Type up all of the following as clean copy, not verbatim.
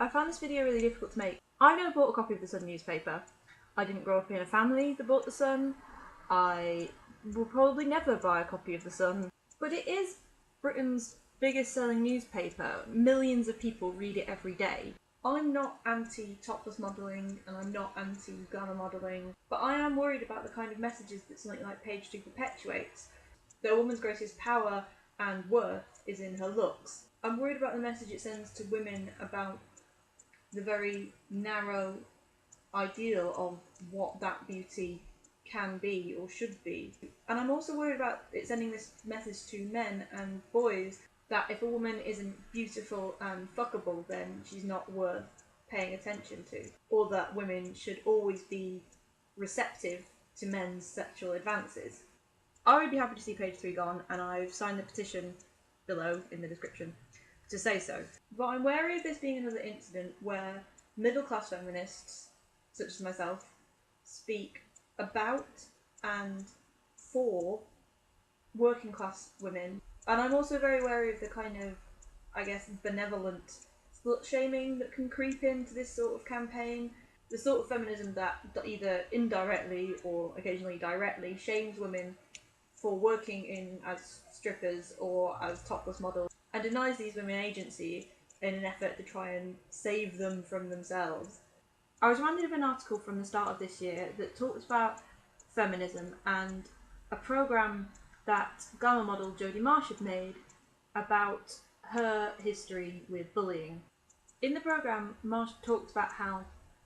I found this video really difficult to make. I never bought a copy of the Sun newspaper. I didn't grow up in a family that bought the Sun. I will probably never buy a copy of the Sun. But it is Britain's biggest selling newspaper. Millions of people read it every day. I'm not anti-topless modelling and I'm not anti-glamour modelling, but I am worried about the kind of messages that something like Page 2 perpetuates. That a woman's greatest power and worth is in her looks. I'm worried about the message it sends to women about the very narrow ideal of what that beauty can be or should be. And I'm also worried about it sending this message to men and boys that if a woman isn't beautiful and fuckable, then she's not worth paying attention to. Or that women should always be receptive to men's sexual advances. I would be happy to see Page 3 gone, and I've signed the petition below in the description to say so. But I'm wary of this being another incident where middle-class feminists, such as myself, speak about and for working-class women. And I'm also very wary of the kind of, I guess, benevolent slut-shaming that can creep into this sort of campaign. The sort of feminism that either indirectly or occasionally directly shames women for working in as strippers or as topless models and denies these women agency in an effort to try and save them from themselves. I was reminded of an article from the start of this year that talked about feminism and a programme that glamour model Jodie Marsh had made about her history with bullying. In the programme, Marsh talked about how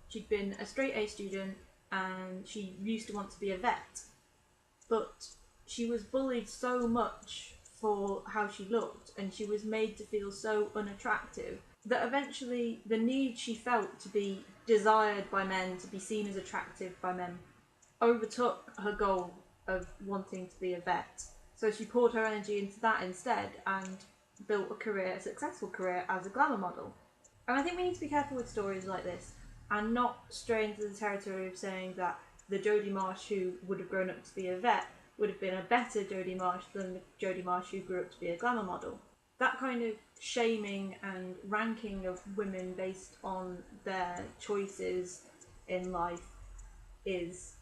she'd been a straight A student and she used to want to be a vet, but she was bullied so much for how she looked and she was made to feel so unattractive that eventually the need she felt to be desired by men, to be seen as attractive by men, overtook her goal of wanting to be a vet. So she poured her energy into that instead and built a successful career as a glamour model. And I think we need to be careful with stories like this and not stray into the territory of saying that the Jodie Marsh who would have grown up to be a vet would have been a better Jodie Marsh than the Jodie Marsh who grew up to be a glamour model. That kind of shaming and ranking of women based on their choices in life is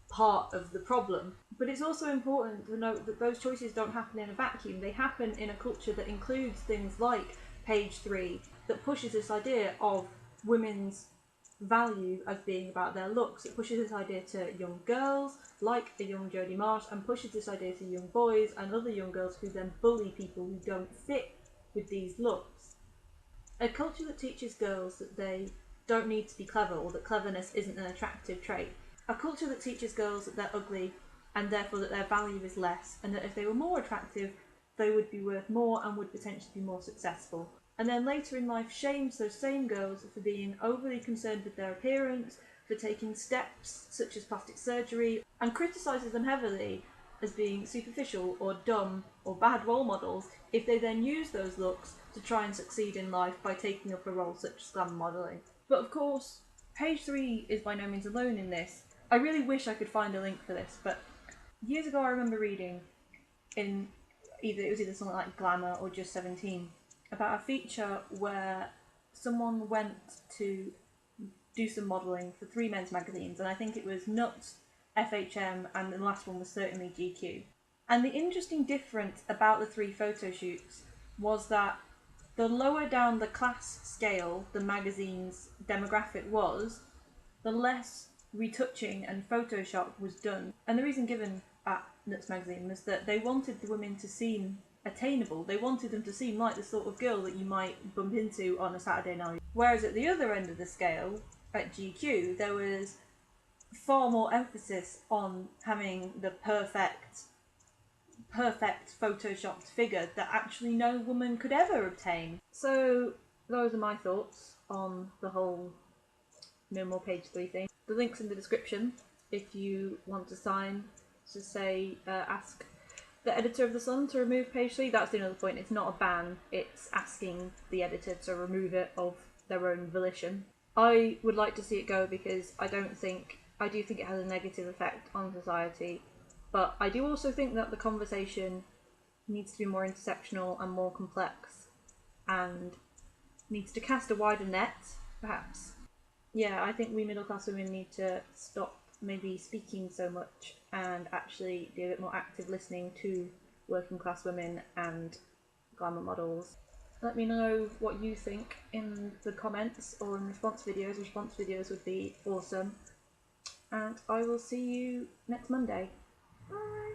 part of the problem. But it's also important to note that those choices don't happen in a vacuum. They happen in a culture that includes things like Page 3, that pushes this idea of women's value as being about their looks. It pushes this idea to young girls, like a young Jodie Marsh, and pushes this idea to young boys and other young girls who then bully people who don't fit with these looks. A culture that teaches girls that they don't need to be clever or that cleverness isn't an attractive trait. A culture that teaches girls that they're ugly and therefore that their value is less, and that if they were more attractive, they would be worth more and would potentially be more successful. And then later in life shames those same girls for being overly concerned with their appearance, for taking steps such as plastic surgery, and criticises them heavily as being superficial or dumb or bad role models if they then use those looks to try and succeed in life by taking up a role such as glamour modelling. But of course, Page 3 is by no means alone in this. I really wish I could find a link for this, but years ago I remember reading in either something like Glamour or Just 17 about a feature where someone went to do some modelling for 3 men's magazines, and I think it was Nuts, FHM, and the last one was certainly GQ. And the interesting difference about the 3 photo shoots was that the lower down the class scale the magazine's demographic was, the less retouching and Photoshop was done. And the reason given at Nuts magazine was that they wanted the women to seem attainable. They wanted them to seem like the sort of girl that you might bump into on a Saturday night. Whereas at the other end of the scale, at GQ, there was far more emphasis on having the perfect photoshopped figure that actually no woman could ever obtain. So those are my thoughts on the whole no more Page 3 thing. The link's in the description if you want to sign to say ask the editor of The Sun to remove Page 3. That's the other point. It's not a ban, it's asking the editor to remove it of their own volition. I would like to see it go because I do think it has a negative effect on society, but I do also think that the conversation needs to be more intersectional and more complex, and needs to cast a wider net, perhaps. Yeah, I think we middle class women need to stop maybe speaking so much and actually be a bit more active listening to working class women and glamour models. Let me know what you think in the comments or in response videos. Response videos would be awesome. And I will see you next Monday. Bye!